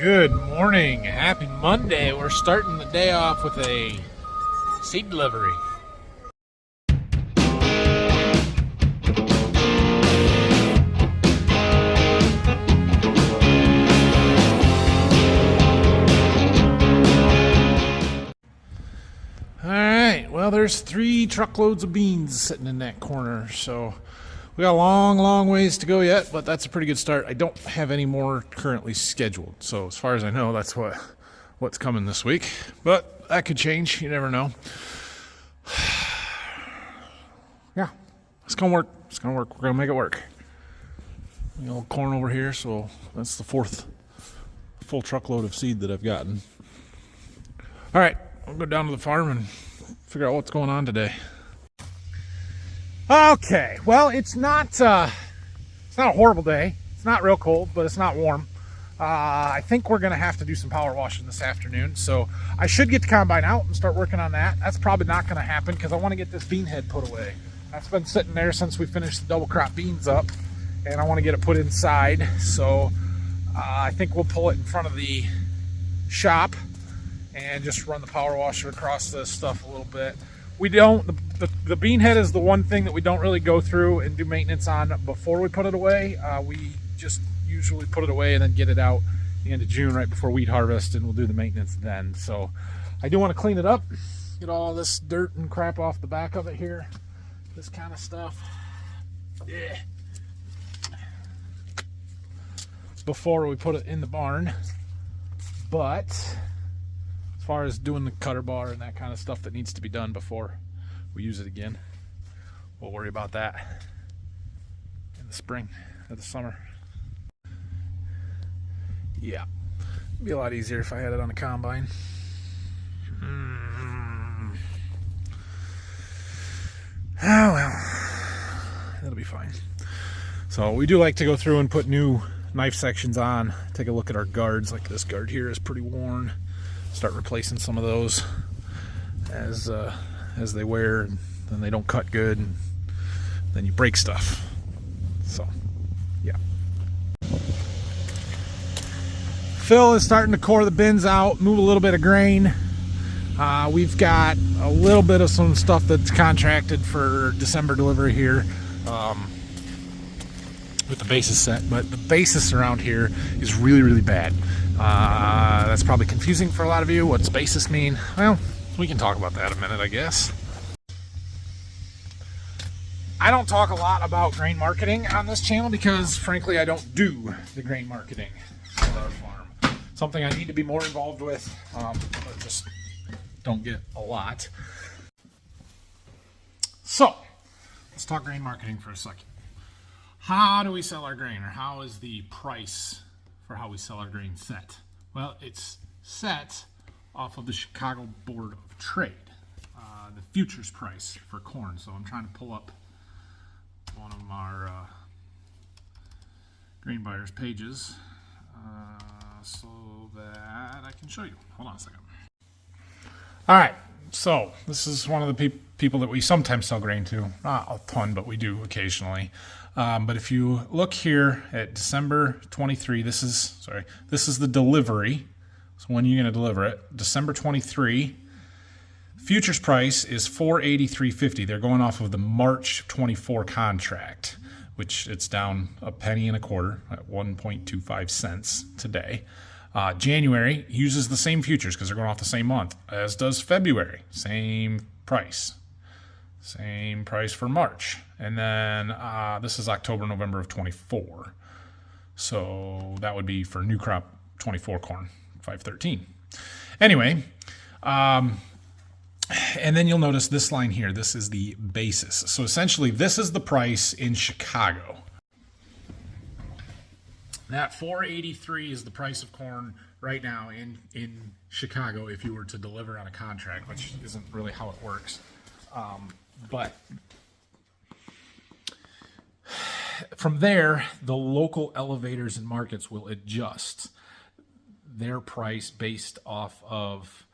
Good morning. Happy Monday. We're starting the day off with a seed delivery. All right. Well, there's 3 truckloads of beans sitting in that corner. So we got a long ways to go yet, but that's a pretty good start. I don't have any more currently scheduled. So as far as I know, that's what's coming this week. But that could change. You never know. Yeah, it's going to work. It's going to work. We're going to make it work. The old corn over here, so that's the 4th full truckload of seed that I've gotten. All right, I'll go down to the farm and figure out what's going on today. Okay, well, it's not a horrible day. It's not real cold, but it's not warm. I think we're going to have to do some power washing this afternoon, so I should get the combine out and start working on that. That's probably not going to happen because I want to get this bean head put away. That's been sitting there since we finished the double crop beans up, and I want to get it put inside, so I think we'll pull it in front of the shop and just run the power washer across this stuff a little bit. We don't, the bean head is the one thing that we don't really go through and do maintenance on before we put it away. We just usually put it away and then get it out the end of June right before wheat harvest, and we'll do the maintenance then. So I do want to clean it up, get all this dirt and crap off the back of it here, this kind of stuff. Yeah. Before we put it in the barn. But as far as doing the cutter bar and that kind of stuff that needs to be done before we use it again, we'll worry about that in the spring or the summer. Yeah, it'd be a lot easier if I had it on the combine. Oh well, it'll be fine. So we do like to go through and put new knife sections on, take a look at our guards. Like this guard here is pretty worn. Start replacing some of those as they wear, and then they don't cut good, and then you break stuff. So yeah, Phil is starting to core the bins out, move a little bit of grain. We've got a little bit of some stuff that's contracted for December delivery here with the basis set, but the basis around here is really bad. That's probably confusing for a lot of you. What's basis mean? Well, we can talk about that in a minute, I guess. I don't talk a lot about grain marketing on this channel because, frankly, I don't do the grain marketing at our farm. Something I need to be more involved with, but just don't get a lot. So, let's talk grain marketing for a second. How do we sell our grain, or how is the price for how we sell our grain set? Well, it's set off of the Chicago Board of Trade, the futures price for corn. So I'm trying to pull up one of our grain buyers pages so that I can show you. Hold on a second. All right, so this is one of the people that we sometimes sell grain to. Not a ton, but we do occasionally. But if you look here at December 23, this is the delivery. So when you're going to deliver it, December 23, futures price is $483.50. They're going off of the March 24 contract, which it's down a penny and a quarter at 1.25 cents today. January uses the same futures because they're going off the same month, as does February. Same price. Same price for March. And then this is October, November of 24. So that would be for new crop 24 corn, 513. Anyway, and then you'll notice this line here. This is the basis. So essentially, this is the price in Chicago. That $483 is the price of corn right now in Chicago if you were to deliver on a contract, which isn't really how it works. But from there, the local elevators and markets will adjust their price based off of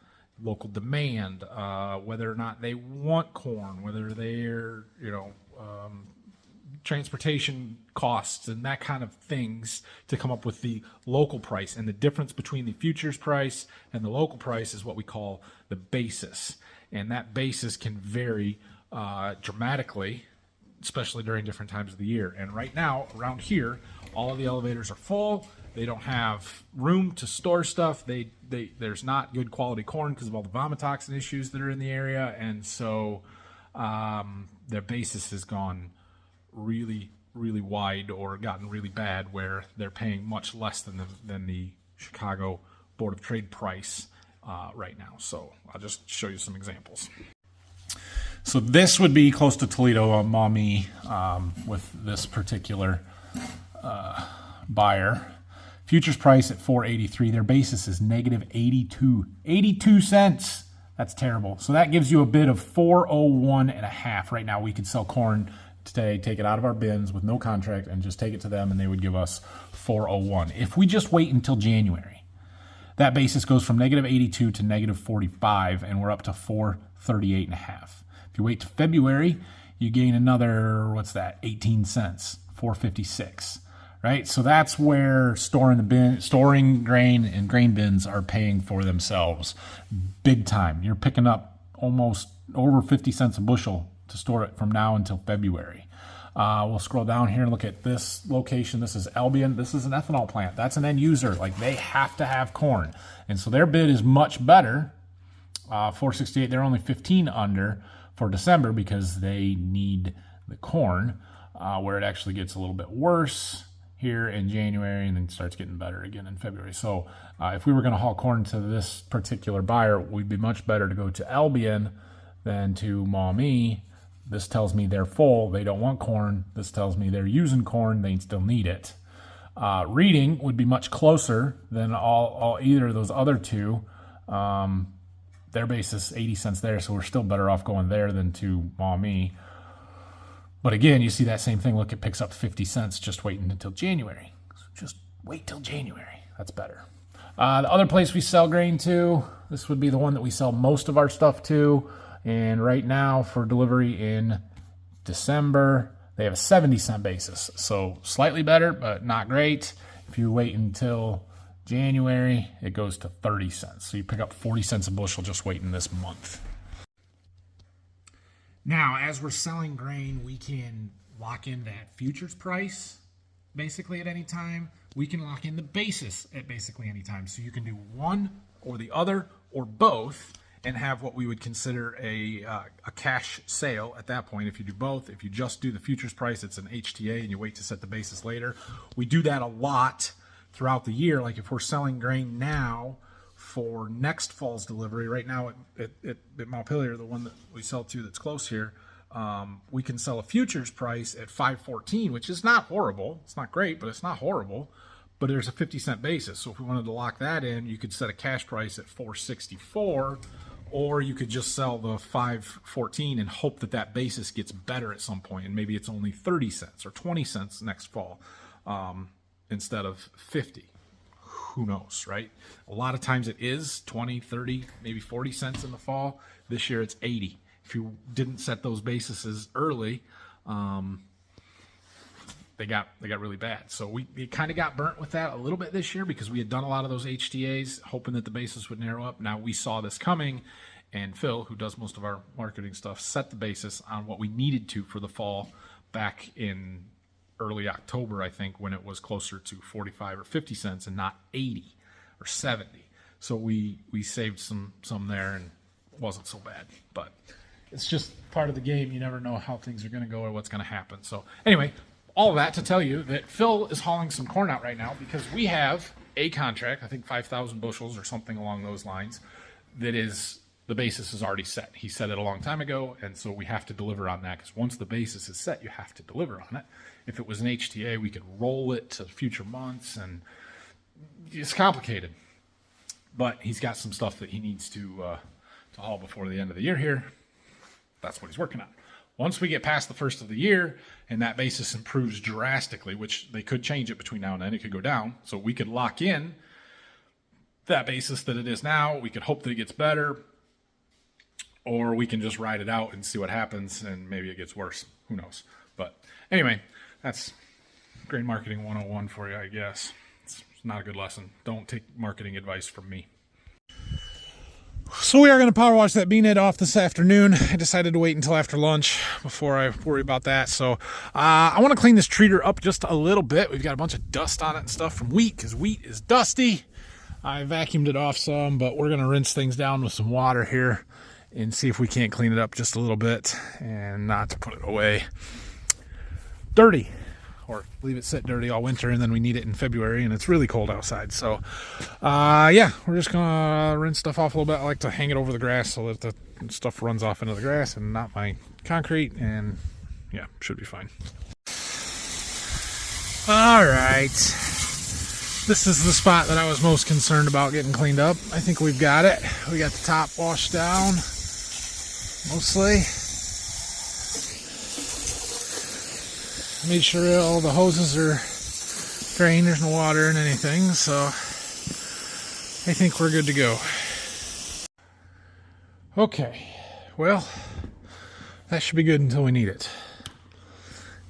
local demand, whether or not they want corn, whether they're, transportation costs and that kind of things to come up with the local price. And the difference between the futures price and the local price is what we call the basis. And that basis can vary dramatically, especially during different times of the year. And right now, around here, all of the elevators are full. They don't have room to store stuff. There's not good quality corn because of all the vomitoxin issues that are in the area. And so their basis has gone really, really wide or gotten really bad where they're paying much less than the Chicago Board of Trade price right now. So I'll just show you some examples. So this would be close to Toledo, Maumee, with this particular buyer. Futures price at $4.83. Their basis is negative 82 cents. That's terrible. So that gives you a bid of $4.01 and a half. Right now we could sell corn today, take it out of our bins with no contract and just take it to them and they would give us $4.01. If we just wait until January, that basis goes from negative 82 to negative 45 and we're up to $4.38 and a half. If you wait to February, you gain another, 18 cents, $4.56. Right, so that's where storing grain and grain bins are paying for themselves big time. You're picking up almost over 50 cents a bushel to store it from now until February. We'll scroll down here and look at this location. This is Albion. This is an ethanol plant. That's an end user. Like, they have to have corn, and so their bid is much better. 468. They're only 15 under for December because they need the corn. Where it actually gets a little bit worse here in January and then starts getting better again in February. So if we were going to haul corn to this particular buyer, we'd be much better to go to Albion than to Maumee. This tells me they're full. They don't want corn. This tells me they're using corn. They still need it. Reading would be much closer than either of those other two. Their basis 80 cents there, so we're still better off going there than to Maumee. But again, you see that same thing. Look, it picks up 50 cents just waiting until January. So just wait till January. That's better. The other place we sell grain to, this would be the one that we sell most of our stuff to. And right now for delivery in December, they have a 70-cent basis. So slightly better, but not great. If you wait until January, it goes to 30 cents. So you pick up 40 cents a bushel just waiting this month. Now, as we're selling grain, we can lock in that futures price basically at any time. We can lock in the basis at basically any time. So you can do one or the other or both and have what we would consider a cash sale at that point. If you do both, if you just do the futures price, it's an HTA and you wait to set the basis later. We do that a lot throughout the year. Like if we're selling grain now for next fall's delivery, right now at Montpelier, the one that we sell to that's close here, we can sell a futures price at $5.14, which is not horrible. It's not great, but it's not horrible. But there's a 50-cent basis. So if we wanted to lock that in, you could set a cash price at $4.64, or you could just sell the $5.14 and hope that that basis gets better at some point, and maybe it's only 30 cents or 20 cents next fall instead of 50. Who knows, right? A lot of times it is 20, 30, maybe 40 cents in the fall. This year it's 80. If you didn't set those bases early, they got really bad. So we kind of got burnt with that a little bit this year because we had done a lot of those HTAs, hoping that the basis would narrow up. Now we saw this coming, and Phil, who does most of our marketing stuff, set the basis on what we needed to for the fall back in early October, I think, when it was closer to 45 or 50 cents and not 80 or 70. So we saved some there, and it wasn't so bad. But it's just part of the game. You never know how things are going to go or what's going to happen. So anyway, all of that to tell you that Phil is hauling some corn out right now because we have a contract, I think 5,000 bushels or something along those lines, that is, the basis is already set. He set it a long time ago, and so we have to deliver on that because once the basis is set, you have to deliver on it. If it was an HTA, we could roll it to future months, and it's complicated. But he's got some stuff that he needs to haul before the end of the year here. That's what he's working on. Once we get past the first of the year and that basis improves drastically, which they could change it between now and then, it could go down. So we could lock in that basis that it is now. We could hope that it gets better, or we can just ride it out and see what happens, and maybe it gets worse. Who knows? But anyway, that's grain marketing 101 for you, I guess. It's not a good lesson. Don't take marketing advice from me. So we are going to power wash that bean head off this afternoon. I decided to wait until after lunch before I worry about that. So I want to clean this treater up just a little bit. We've got a bunch of dust on it and stuff from wheat because wheat is dusty. I vacuumed it off some, but we're going to rinse things down with some water here and see if we can't clean it up just a little bit and not to put it away dirty. Or leave it sit dirty all winter, and then we need it in February, and it's really cold outside. So, yeah, we're just going to rinse stuff off a little bit. I like to hang it over the grass so that the stuff runs off into the grass and not my concrete, and, yeah, should be fine. All right. This is the spot that I was most concerned about getting cleaned up. I think we've got it. We got the top washed down, mostly. Made sure all the hoses are drained, there's no water in anything, so I think we're good to go. Okay, well, that should be good until we need it.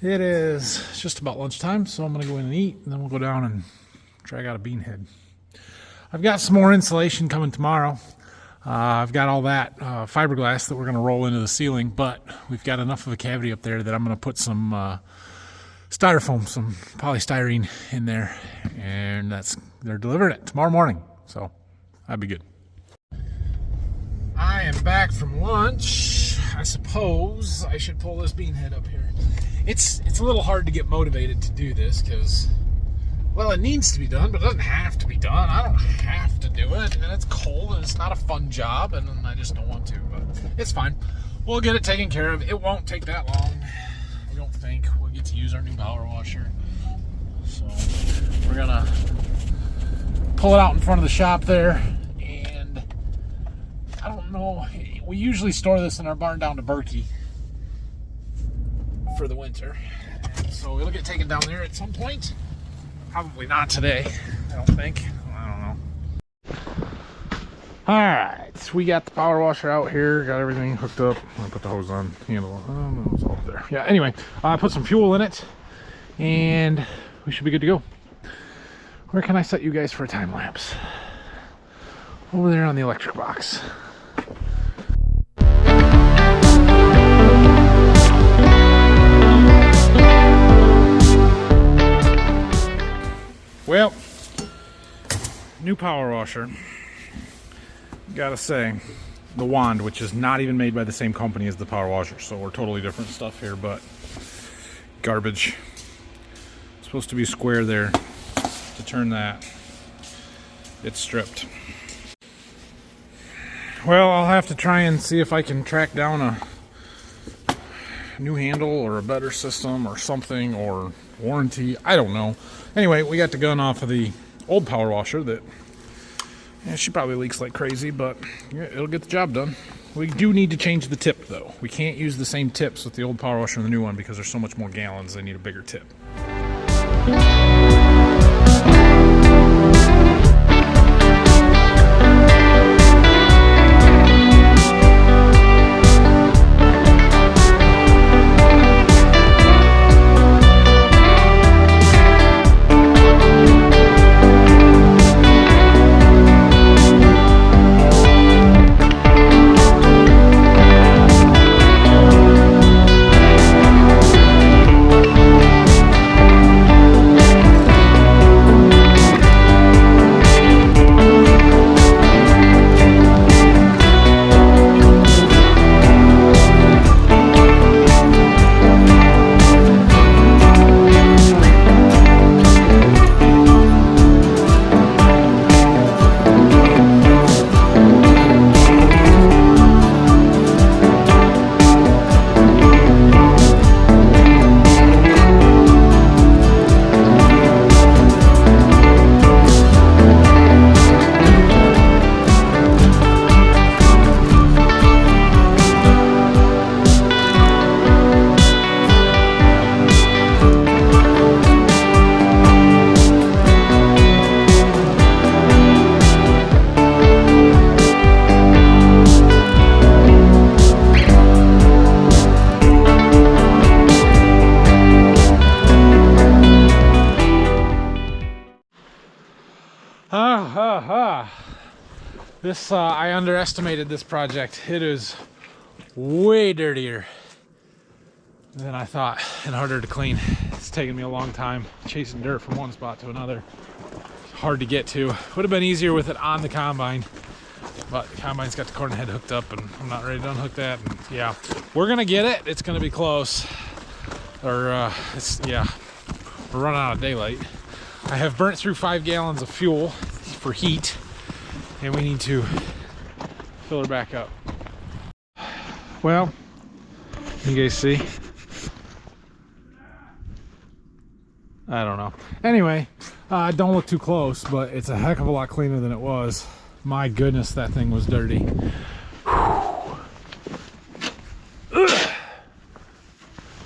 It is just about lunchtime, so I'm going to go in and eat, and then we'll go down and drag out a bean head. I've got some more insulation coming tomorrow. I've got all that fiberglass that we're going to roll into the ceiling, but we've got enough of a cavity up there that I'm going to put some styrofoam, some polystyrene in there, and they're delivering it tomorrow morning, so that'd be good. I am back from lunch. I suppose I should pull this bean head up here. It's a little hard to get motivated to do this because, well, it needs to be done, but it doesn't have to be done. I don't have to do it, and it's cold, and it's not a fun job, and I just don't want to, but it's fine. We'll get it taken care of. It won't take that long. I don't think. We'll get to use our new power washer. So we're gonna pull it out in front of the shop there, and I don't know, we usually store this in our barn down to Berkey for the winter, and so it'll get taken down there at some point. Probably not today, I don't think. I don't know. Alright, we got the power washer out here, got everything hooked up. I'm gonna put the hose on, handle. Oh no, it's all there. Yeah, anyway, I put some fuel in it, and we should be good to go. Where can I set you guys for a time lapse? Over there on the electric box. Well, new power washer. Gotta say, the wand, which is not even made by the same company as the power washer, so we're totally different stuff here, but garbage. It's supposed to be square there. To turn that, it's stripped. Well, I'll have to try and see if I can track down a new handle or a better system or something, or warranty. I don't know. Anyway, we got the gun off of the old power washer that, yeah, she probably leaks like crazy, but yeah, it'll get the job done. We do need to change the tip, though. We can't use the same tips with the old power washer and the new one because there's so much more gallons. They need a bigger tip. This, I underestimated this project. It is way dirtier than I thought and harder to clean. It's taken me a long time chasing dirt from one spot to another. Hard to get to. Would have been easier with it on the combine, but the combine's got the corn head hooked up and I'm not ready to unhook that. And yeah, we're gonna get it. It's gonna be close. Or yeah, we're running out of daylight. I have burnt through 5 gallons of fuel for heat, and we need to fill her back up. Well, you guys see? I don't know. Anyway, don't look too close, but it's a heck of a lot cleaner than it was. My goodness, that thing was dirty.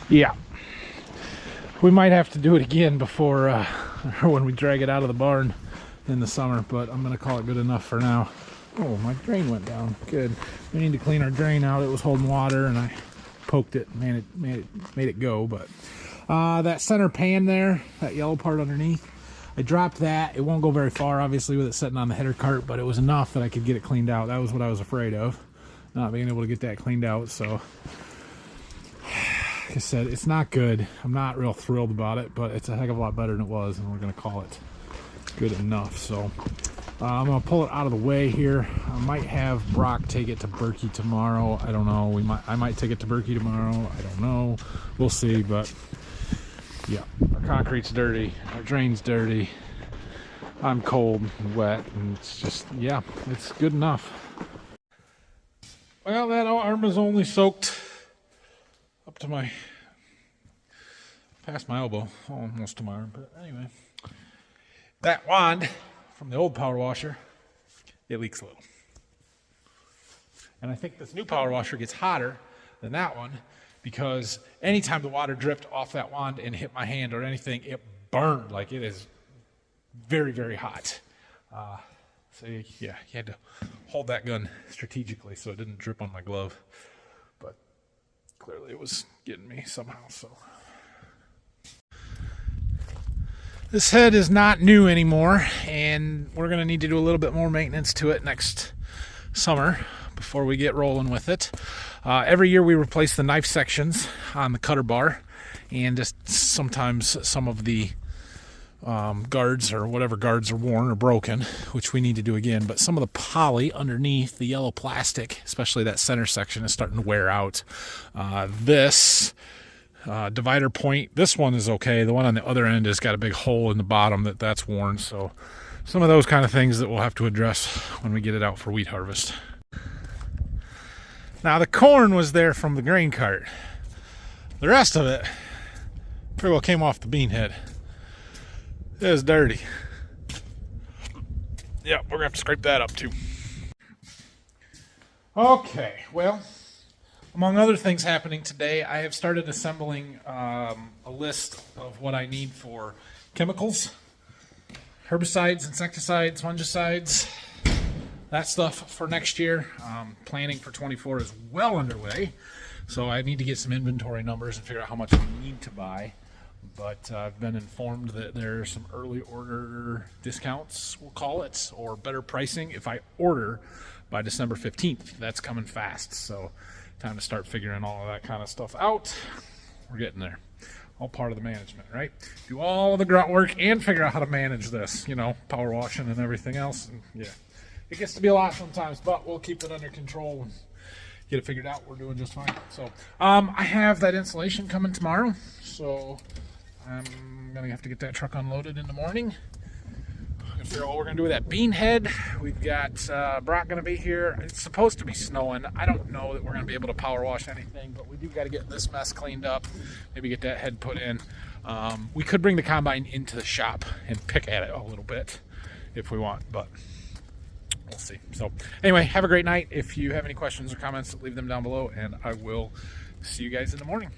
Yeah. We might have to do it again before when we drag it out of the barn in the summer, but I'm gonna call it good enough for now. Oh, my drain went down. Good. We need to clean our drain out. It was holding water and I poked it, made it go. But that center pan there, that yellow part underneath, I dropped that. It won't go very far, obviously, with it sitting on the header cart, but it was enough that I could get it cleaned out. That was what I was afraid of, not being able to get that cleaned out. So like I said, it's not good. I'm not real thrilled about it, but it's a heck of a lot better than it was, and we're gonna call it good enough. So I'm gonna pull it out of the way here. I might have Brock take it to Berkey tomorrow. I don't know. I might take it to Berkey tomorrow. I don't know. We'll see. But yeah, our concrete's dirty. Our drain's dirty. I'm cold and wet, and it's just, yeah, it's good enough. Well, that arm is only soaked up to past my elbow, almost to my arm. But anyway, that wand from the old power washer, it leaks a little. And I think this new power washer gets hotter than that one, because anytime the water dripped off that wand and hit my hand or anything, it burned. Like, it is very, very hot. So yeah, you had to hold that gun strategically so it didn't drip on my glove. But clearly it was getting me somehow. So this head is not new anymore, and we're going to need to do a little bit more maintenance to it next summer before we get rolling with it. Every year we replace the knife sections on the cutter bar, and just sometimes some of the guards or whatever guards are worn or broken, which we need to do again. But some of the poly underneath the yellow plastic, especially that center section, is starting to wear out. This divider point, this one is okay. The one on the other end has got a big hole in the bottom that's worn. So some of those kind of things that we'll have to address when we get it out for wheat harvest. Now, the corn was there from the grain cart. The rest of it pretty well came off the bean head. It was dirty. Yeah, we're gonna have to scrape that up too. Okay, well, among other things happening today, I have started assembling a list of what I need for chemicals, herbicides, insecticides, fungicides, that stuff for next year. Planning for 24 is well underway, so I need to get some inventory numbers and figure out how much we need to buy. But I've been informed that there are some early order discounts, we'll call it, or better pricing if I order by December 15th. That's coming fast, so time to start figuring all of that kind of stuff out. We're getting there. All part of the management, right? Do all of the grunt work and figure out how to manage this, you know, power washing and everything else. And yeah, it gets to be a lot sometimes, but we'll keep it under control and get it figured out. We're doing just fine. So I have that insulation coming tomorrow, so I'm gonna have to get that truck unloaded in the morning. I'm gonna figure out what we're gonna do with that bean head. We've got Brock gonna be here. It's supposed to be snowing. I don't know that we're gonna be able to power wash anything, but we do got to get this mess cleaned up. Maybe get that head put in. We could bring the combine into the shop and pick at it a little bit if we want, but we'll see. So anyway, have a great night. If you have any questions or comments, leave them down below, and I will see you guys in the morning.